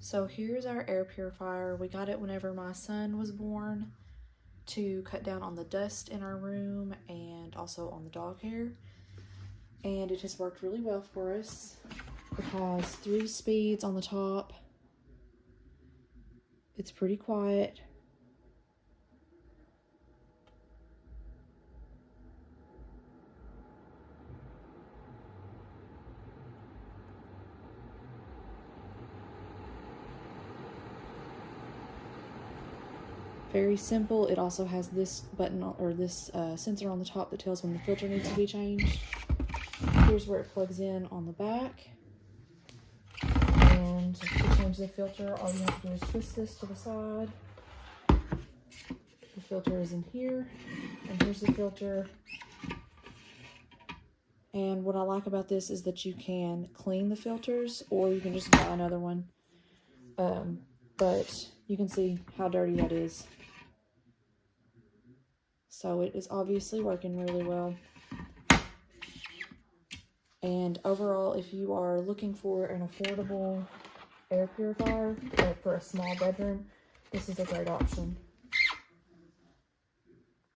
So here's our air purifier. We got it whenever my son was born to cut down on the dust in our room and also on the dog hair. And it has worked really well for us. It has 3 speeds on the top. It's pretty quiet. Very simple. It also has this button or this sensor on the top that tells when the filter needs to be changed. Here's where it plugs in on the back. And to change the filter, all you have to do is twist this to the side. The filter is in here, and here's the filter. And what I like about this is that you can clean the filters, or you can just buy another one. But you can see how dirty that is. So it is obviously working really well. And overall, if you are looking for an affordable air purifier for a small bedroom, this is a great option.